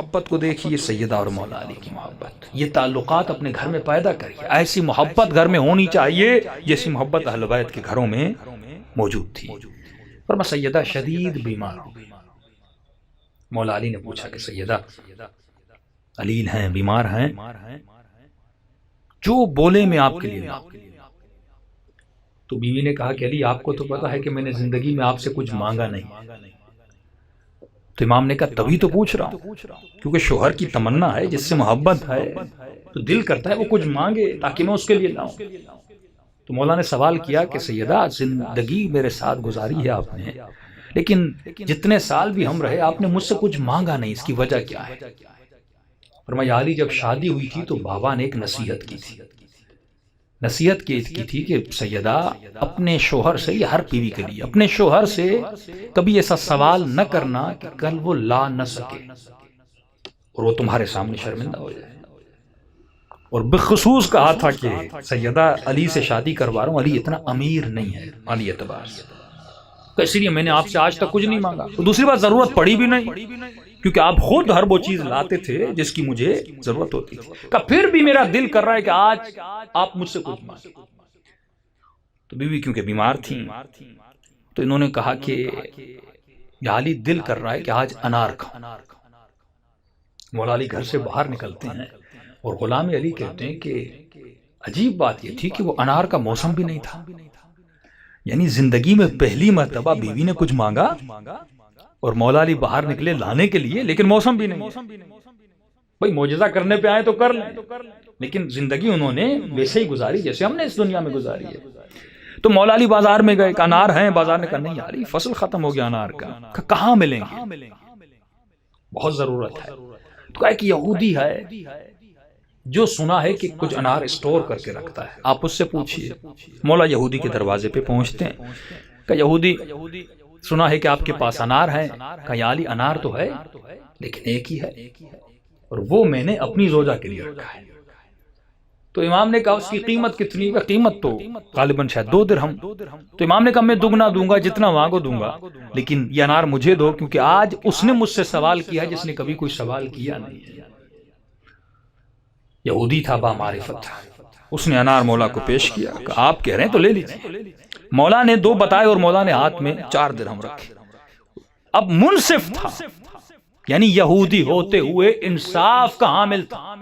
محبت کو دیکھیے، سیدہ اور مولا علی کی محبت، یہ تعلقات اپنے گھر میں پیدا کریے۔ ایسی محبت گھر میں ہونی چاہیے جیسی محبت اہل بیت کے گھروں میں موجود تھی۔ فرما سیدہ شدید بیمار ہو گئی۔ مولا علی نے پوچھا کہ سیدہ علیل ہیں، بیمار ہیں، جو بولے میں آپ کے لیے لاؤں۔ تو بیوی نے کہا کہ علی آپ کو تو پتا ہے کہ میں نے زندگی میں آپ سے کچھ مانگا نہیں۔ تو امام نے کہا تبھی تو پوچھ رہا ہوں، کیونکہ شوہر کی تمنا ہے، جس سے محبت ہے تو دل کرتا ہے وہ کچھ مانگے تاکہ میں اس کے لیے لاؤں۔ تو مولا نے سوال کیا کہ سیدہ زندگی میرے ساتھ گزاری ہے آپ نے، لیکن جتنے سال بھی ہم رہے آپ نے مجھ سے کچھ مانگا نہیں، اس کی وجہ کیا ہے؟ فرمایا علی جب شادی ہوئی تھی تو بابا نے ایک نصیحت کی تھی، نصیحت کی تھی کہ سیدہ اپنے شوہر سے، یہ ہر بیوی کے لیے، اپنے شوہر سے کبھی ایسا سوال نہ کرنا کہ کل وہ لا نہ سکے اور وہ تمہارے سامنے شرمندہ ہو جائے۔ اور بخصوص کہا تھا کہ سیدہ علی سے شادی کروا رہا ہوں، علی اتنا امیر نہیں ہے مالی اعتبار سے، تو اس لیے میں نے آپ سے آج تک کچھ نہیں مانگا۔ تو دوسری بات ضرورت پڑی بھی نہیں، کیونکہ آپ خود ہر وہ چیز لاتے تھے جس کی مجھے ضرورت ہوتی تھی۔ کہ پھر بھی میرا دل کر رہا ہے کہ آج آپ مجھ سے کچھ مانگیں۔ تو بیوی کیونکہ بیمار تھیں تو انہوں نے کہا کہ یا علی دل کر رہا ہے کہ آج انار کھاؤں۔ مولا علی گھر سے باہر نکلتے ہیں اور غلام علی کہتے ہیں کہ عجیب بات یہ تھی کہ وہ انار کا موسم بھی نہیں تھا، یعنی زندگی میں پہلی مرتبہ بیوی نے کچھ مانگا اور مولا علی باہر نکلے لانے کے لیے، لیکن موسم بھی نہیں ہے۔ بھئی معجزہ کرنے پہ آئے تو کر لیں، لیکن زندگی انہوں نے ویسے ہی گزاری جیسے ہم نے اس دنیا میں گزاری ہے۔ تو مولا علی بازار میں گئے کہ انار ہیں، بازار نے کہا نہیں علی فصل ختم ہو گیا انار کا، کہاں ملیں گے، بہت ضرورت ہے۔ تو کہا کہ یہودی ہے جو سنا ہے کہ کچھ انار اسٹور کر کے رکھتا ہے، آپ اس سے پوچھئے۔ مولا یہودی کے دروازے پہ پہنچتے ہیں کہ یہودی سنا ہے کہ آپ کے پاس انار ہیں۔ کہا یا علی انار تو ہے لیکن ایک ہی ہے اور وہ میں نے اپنی زوجہ کے لیے رکھا ہے۔ تو امام نے کہا اس کی قیمت کتنی ہے؟ قیمت تو غالباً شاید 2 درہم۔ تو امام نے کہا میں دگنا دوں گا، جتنا مانگو دوں گا، لیکن یہ انار مجھے دو، کیونکہ آج اس نے مجھ سے سوال کیا ہے جس نے کبھی کوئی سوال کیا نہیں ہے۔ یہودی تھا، با معرفت تھا، اس نے انار مولا کو پیش کیا کہ آپ کہہ رہے ہیں تو لے لیجیے۔ مولا نے 2 بتائے اور مولا نے ہاتھ میں 4 درہم رکھے۔ اب منصف تھا، یعنی یہودی ہوتے ہوئے انصاف کا حامل تھا۔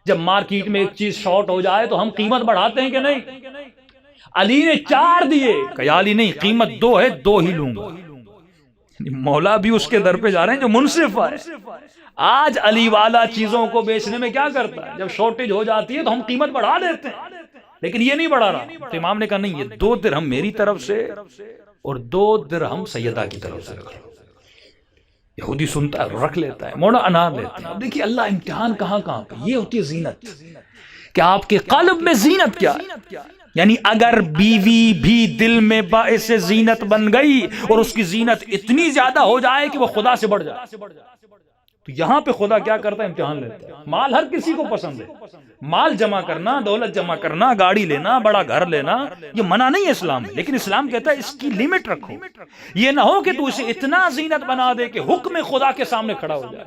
جب مارکیٹ میں ایک چیز شارٹ ہو جائے تو ہم قیمت بڑھاتے ہیں کہ نہیں؟ علی نے 4 دیے، کہ علی نہیں قیمت 2 ہے، 2 ہی لوں گا۔ مولا بھی اس کے در پہ جا رہے ہیں جو منصف ہے۔ آج علی والا چیزوں کو بیچنے میں کیا کرتا ہے؟ جب شارٹیج ہو جاتی ہے تو ہم قیمت بڑھا دیتے ہیں، لیکن یہ نہیں بڑھا رہا۔ تو امام نے کہا نہیں، یہ 2 درہم میری طرف سے اور 2 درہم سیدہ کی طرف سے رکھ لو۔ یہودی سنتا ہے رکھ لیتا ہے، موڑا انار لیتے ہیں۔ اب دیکھیے اللہ امتحان کہاں کہاں پہ، یہ ہوتی ہے زینت، کہ آپ کے قلب میں زینت کیا ہے۔ یعنی اگر بیوی بھی دل میں باعث زینت بن گئی اور اس کی زینت اتنی زیادہ ہو جائے کہ وہ خدا سے بڑھ جائے، تو یہاں پہ خدا کیا کرتا ہے؟ امتحان لیتا ہے۔ مال ہر کسی کو پسند ہے، مال جمع کرنا، دولت جمع کرنا، گاڑی لینا، بڑا گھر لینا، یہ منع نہیں ہے اسلام میں، لیکن اسلام کہتا ہے اس کی لیمٹ رکھو۔ یہ نہ ہو کہ تو اسے اتنا زینت بنا دے کہ حکم خدا کے سامنے کھڑا ہو جائے،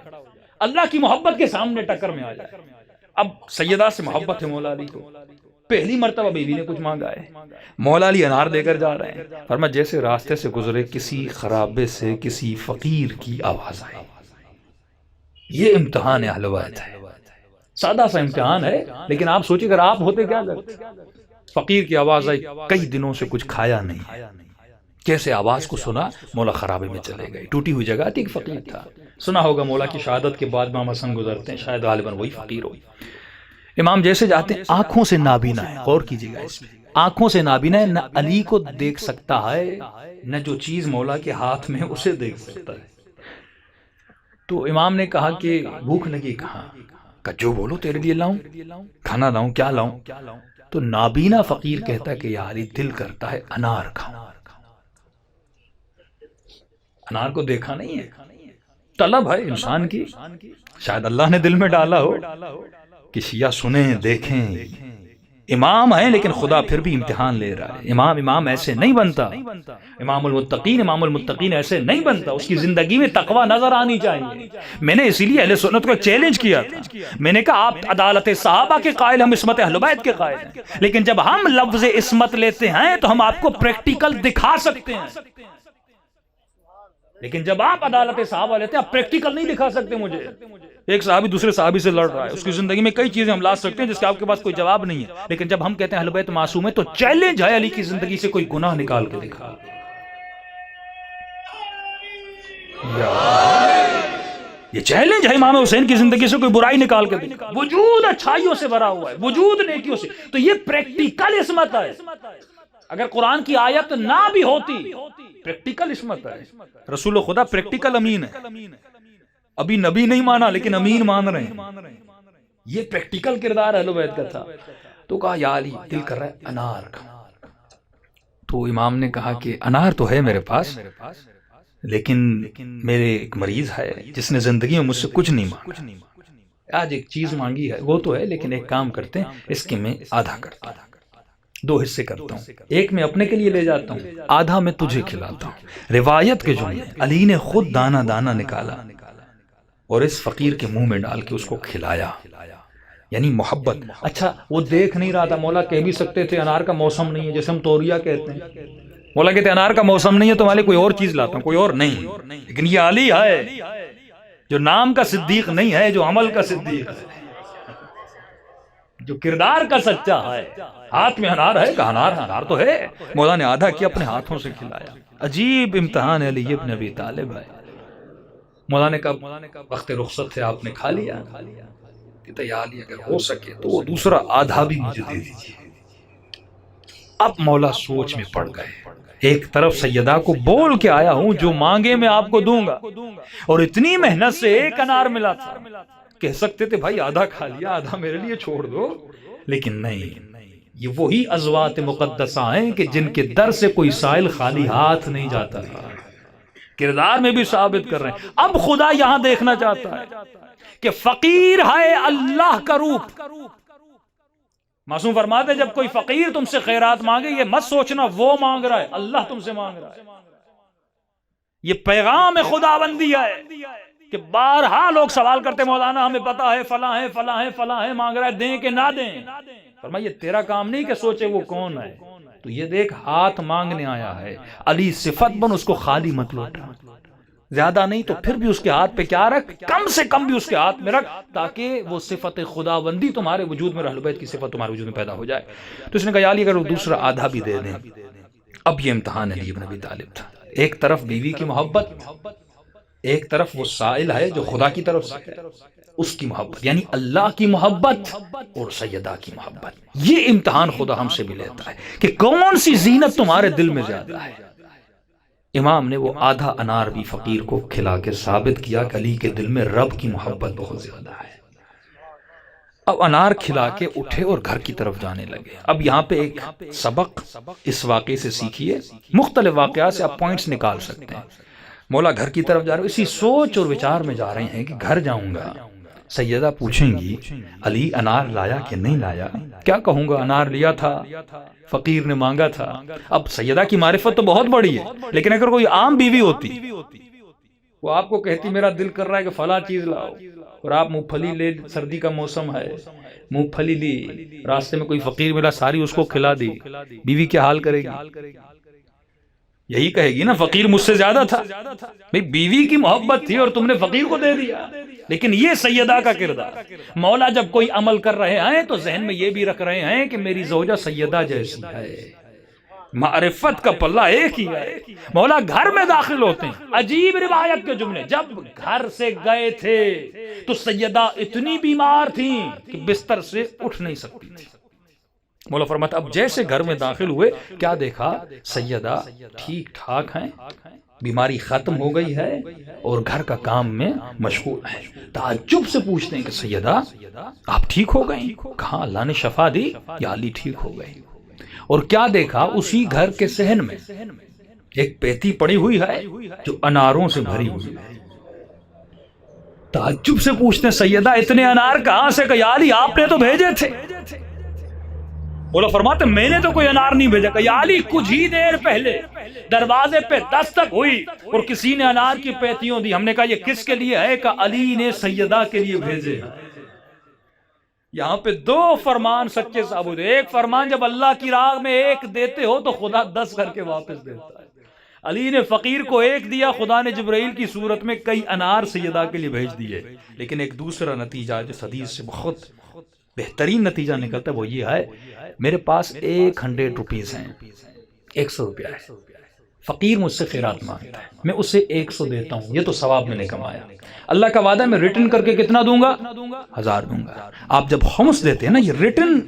اللہ کی محبت کے سامنے ٹکر میں آ جائے۔ اب سیدہ سے محبت ہے مولا علی کو، پہلی مرتبہ بیوی نے کچھ مانگا ہے، مولا علی انار دے کر جا رہے ہیں۔ فرمایا جیسے راستے سے گزرے کسی خرابے سے کسی فقیر کی آواز آئی۔ یہ امتحان اہل بیت ہے، سادہ سا امتحان ہے، لیکن آپ سوچیں اگر آپ ہوتے کیا کرتے؟ فقیر کی آواز آئی، کئی دنوں سے کچھ کھایا نہیں، کیسے آواز کو سنا، مولا خرابے میں چلے گئے، ٹوٹی ہوئی جگہ تھی، ایک فقیر تھا، سنا ہوگا مولا کی شہادت کے بعد امام حسن گزرتے ہیں، شاید غالباً وہی فقیر ہو۔ امام جیسے جاتے ہیں، آنکھوں سے نابینا ہے، غور کیجیے گا اس میں، آنکھوں سے نابینا ہے، نہ علی کو دیکھ سکتا ہے، نہ جو چیز مولا کے ہاتھ میں اسے دیکھ سکتا ہے۔ تو امام نے کہا کہ بھوک لگی کہاں؟ کہ جو بولو تیرے لیے لاؤں، کھانا لاؤں، کیا لاؤں؟ تو نابینا فقیر کہتا ہے کہ یا علی دل کرتا ہے انار کھاؤں۔ انار کو دیکھا نہیں ہے، طلب ہے انسان کی، شاید اللہ نے دل میں ڈالا ہو کہ شیعہ سنیں دیکھیں امام ہیں لیکن خدا پھر بھی امتحان لے رہا ہے. امام ایسے نہیں بنتا. امام المتقین ایسے نہیں بنتا. اس کی زندگی میں تقوی نظر آنی چاہیے. میں نے اسی لیے اہل سنت کو چیلنج کیا تھا. میں نے کہا آپ عدالت صحابہ کے قائل، ہم عصمت اہل بیت کے قائل ہیں، لیکن جب ہم لفظ عصمت لیتے ہیں تو ہم آپ کو پریکٹیکل دکھا سکتے ہیں، لیکن جب آپ عدالت صحابہ لیتے ہیں آپ پریکٹیکل نہیں دکھا سکتے مجھے. ایک صحابی دوسرے صحابی سے لڑ رہا ہے، اس کی زندگی میں کئی چیزیں ہم لا سکتے ہیں جس کا آپ کے پاس کوئی جواب نہیں ہے، لیکن جب ہم کہتے ہیں اہل بیت معصوم ہے تو چیلنج ہے علی کی زندگی سے کوئی گناہ نکال کے دکھا. یہ چیلنج ہے امام حسین کی زندگی سے کوئی برائی نکال کے دکھا. وجود اچھائیوں سے بھرا ہوا ہے، وجود نیکیوں سے. تو یہ پریکٹیکل عصمت ہے. اگر قرآن کی آیت نہ بھی ہوتی، پریکٹیکل عصمت ہے. رسول خدا پریکٹیکل امین ہے. ابھی نبی نہیں مانا لیکن امین مان رہے ہیں. یہ پریکٹیکل کردار اہل بیت کا تھا. تو کہا یا علی دل کر رہا ہے انار کا. تو امام نے کہا کہ انار تو ہے میرے پاس، لیکن میرے ایک مریض ہے جس نے زندگی میں مجھ سے کچھ نہیں مانگا. آج ایک چیز مانگی ہے وہ تو ہے، لیکن ایک کام کرتے ہیں اس کے میں آدھا کرتا ہوں، 2 حصے کرتا ہوں. ایک میں اپنے کے لیے لے جاتا ہوں، آدھا میں تجھے کھلاتا ہوں. روایت کے جملے علی نے خود دانہ دانہ نکالا اور اس فقیر کے منہ میں ڈال کے اس کو کھلایا. یعنی محبت. اچھا وہ دیکھ نہیں رہا تھا. مولا کہہ بھی سکتے تھے انار کا موسم نہیں ہے، جیسے ہم توریا کہتے ہیں. مولا کہتے انار کا موسم نہیں ہے تو والے کوئی اور چیز لاتا ہوں، کوئی اور نہیں. لیکن یہ علی ہے جو نام کا صدیق نہیں ہے، جو عمل کا صدیق ہے، جو کردار کا سچا ہے. ہاتھ میں انار ہے، کہا انار تو ہے. مولا نے آدھا کیا اپنے ہاتھوں سے کھلایا. عجیب امتحان ہے علی ابن ابی طالب ہے. مولا نے کہا وقت رخصت سے آپ نے کھا لیا. کہتا یا علی اگر ہو سکے تو وہ دوسرا آدھا بھی مجھے دے دیجیے. اب مولا سوچ میں پڑ گئے. ایک طرف سیدہ کو بول کے آیا ہوں جو مانگے میں آپ کو دوں گا، اور اتنی محنت سے ایک انار ملا تھا. کہہ سکتے تھے بھائی آدھا کھا لیا، آدھا میرے لیے چھوڑ دو، لیکن نہیں. یہ وہی ازوات مقدسہ ہیں کہ جن کے در سے کوئی سائل خالی ہاتھ نہیں جاتا. کردار میں بھی ثابت کر رہے ہیں. اب خدا یہاں دیکھنا چاہتا ہے کہ فقیر ہے اللہ کا روپ. معصوم فرماتے ہیں جب کوئی فقیر تم سے خیرات مانگے یہ مت سوچنا وہ مانگ رہا ہے، اللہ تم سے مانگ رہا ہے. یہ پیغام خداوندی ہے کہ بارہا لوگ سوال کرتے مولانا ہمیں پتا ہے فلاں ہے فلاں ہے فلاں ہے، مانگ رہا ہے دیں کہ نہ دیں. فرمایا یہ تیرا کام نہیں کہ سوچے وہ کون ہے، تو یہ دیکھ ہاتھ مانگنے آیا ہے. علی صفت بن اس کو خالی مت لوٹا. زیادہ نہیں تو پھر بھی اس کے ہاتھ پہ کیا رکھ، کم سے کم بھی اس کے ہاتھ میں رکھ، تاکہ وہ صفت خداوندی تمہارے وجود میں، اہل بیت کی صفت تمہارے وجود میں پیدا ہو جائے. تو اس نے کہا یا علی اگر وہ دوسرا آدھا بھی دے دیں. اب یہ امتحان علی ابن ابی طالب تھا. ایک طرف بیوی کی محبت، ایک طرف وہ سائل ہے جو خدا کی طرف سے ہے، اس کی محبت، یعنی اللہ کی محبت اور سیدہ کی محبت. یہ امتحان خدا ہم سے بھی لیتا ہے کہ کون سی زینت تمہارے دل میں زیادہ ہے. امام نے وہ آدھا انار بھی فقیر کو کھلا کے ثابت کیا کہ علی کے دل میں رب کی محبت بہت زیادہ ہے. اب انار کھلا کے اٹھے اور گھر کی طرف جانے لگے. اب یہاں پہ ایک سبق اس واقعے سے سیکھیے. مختلف واقعات سے آپ پوائنٹس نکال سکتے ہیں. مولا گھر کی طرف جا رہے، اسی سوچ اور وچار میں جا رہے ہیں کہ گھر جاؤں گا، سیدہ پوچھیں گی علی انار لایا کہ نہیں لایا. کیا کہوں گا انار لیا تھا، فقیر نے مانگا تھا. اب سیدہ کی معرفت تو بہت بڑی ہے، لیکن اگر کوئی عام بیوی ہوتی وہ آپ کو کہتی میرا دل کر رہا ہے کہ فلاں چیز لاؤ، اور آپ مونگ پھلی لے، سردی کا موسم ہے، مونگ پھلی لی، راستے میں کوئی فقیر ملا ساری اس کو کھلا دی، بیوی کیا حال کرے گی؟ یہی کہے گی نا فقیر مجھ سے زیادہ تھا. بھئی بیوی کی محبت تھی اور تم نے فقیر کو دے دیا. لیکن یہ سیدہ کا کردار. مولا جب کوئی عمل کر رہے ہیں تو ذہن میں یہ بھی رکھ رہے ہیں کہ میری زوجہ سیدہ جیسی ہے. معرفت کا پلہ ایک ہی ہے. مولا گھر میں داخل ہوتے ہیں، عجیب روایت کے جملے. جب گھر سے گئے تھے تو سیدہ اتنی بیمار تھیں کہ بستر سے اٹھ نہیں سکتی تھی. مولا فرماتا اب جیسے گھر میں داخل ہوئے کیا دیکھا، سیدہ ٹھیک ٹھاک ہیں، بیماری ختم ہو گئی ہے اور گھر کا کام میں مشغول ہے. تعجب سے پوچھتے ہیں کہ سیدہ آپ ٹھیک ہو گئیں؟ کہاں اللہ نے شفا دی یا علی ٹھیک ہو گئی. اور کیا دیکھا، اسی گھر کے صحن میں ایک پیتی پڑی ہوئی ہے جو اناروں سے بھری ہوئی ہے. تعجب سے پوچھتے ہیں سیدہ اتنے انار کہاں سے؟ کہ یا علی آپ نے تو بھیجے تھے. بولا فرماتے میں نے تو کوئی انار نہیں بھیجا. کہ یا علی کچھ ہی دیر پہلے دروازے پہ دستک ہوئی اور کسی نے انار کی پیٹیاں دی. ہم نے کہا یہ کس کے لیے ہے؟ کہ علی نے سیدہ کے لیے بھیجے. یہاں پہ دو فرمان سچے ثابت ہیں. ایک فرمان جب اللہ کی راہ میں ایک دیتے ہو تو خدا 10 کر کے واپس دیتا ہے. علی نے فقیر کو ایک دیا، خدا نے جبرائیل کی صورت میں کئی انار سیدہ کے لیے بھیج دیے. لیکن ایک دوسرا نتیجہ جو حدیث سے بہت بہترین نتیجہ نکلتا ہے وہ یہ ہے، میرے پاس 100 روپیز ہیں، 100 روپیہ ہے، فقیر مجھ سے خیرات مانگتا ہے، میں اسے 100 دیتا ہوں، یہ تو ثواب میں نے کمایا. اللہ کا وعدہ ہے میں ریٹرن کر کے کتنا دوں گا؟ 1000 دوں گا. آپ جب خمس دیتے ہیں نا، یہ ریٹرن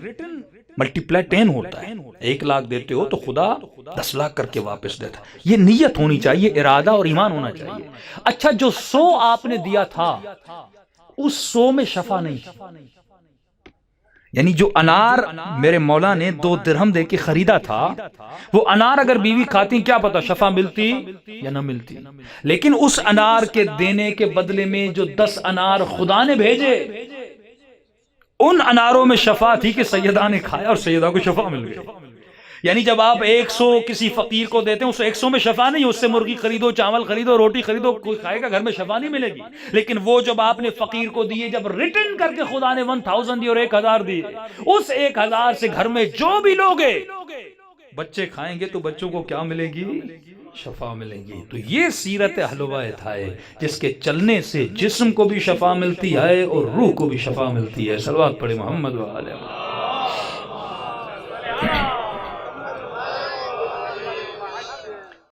ملٹیپلائی 10 ہوتا ہے. 1 لاکھ دیتے ہو تو خدا 10 لاکھ کر کے واپس دیتا ہے. یہ نیت ہونی چاہیے، ارادہ اور ایمان ہونا چاہیے. اچھا جو 100 آپ نے دیا تھا اس 100 میں شفا نہیں، یعنی جو انار میرے مولا نے 2 درہم دے کے خریدا تھا، وہ انار اگر بیوی کھاتی کیا پتا شفا ملتی یا نہ ملتی. لیکن اس انار کے دینے کے بدلے میں جو 10 انار خدا نے بھیجے، ان اناروں میں شفا تھی کہ سیدہ نے کھایا اور سیدہ کو شفا مل گئی. یعنی جب آپ 100 کسی فقیر کو دیتے ہیں، اس 100 میں شفا نہیں، اس سے مرغی خریدو، چاول خریدو، روٹی خریدو، کوئی کھائے گا، گھر میں شفا نہیں ملے گی. لیکن وہ جب آپ نے فقیر کو دیے، جب ریٹرن کر کے خدا نے 1000 دی اور 1000 دی، اس 1000 سے گھر میں جو بھی لوگے بچے کھائیں گے تو بچوں کو کیا ملے گی؟ شفا ملے گی. تو یہ سیرت اہل بیت ہے جس کے چلنے سے جسم کو بھی شفا ملتی ہے اور روح کو بھی شفا ملتی ہے. صلوات پڑھے محمد و آلہ.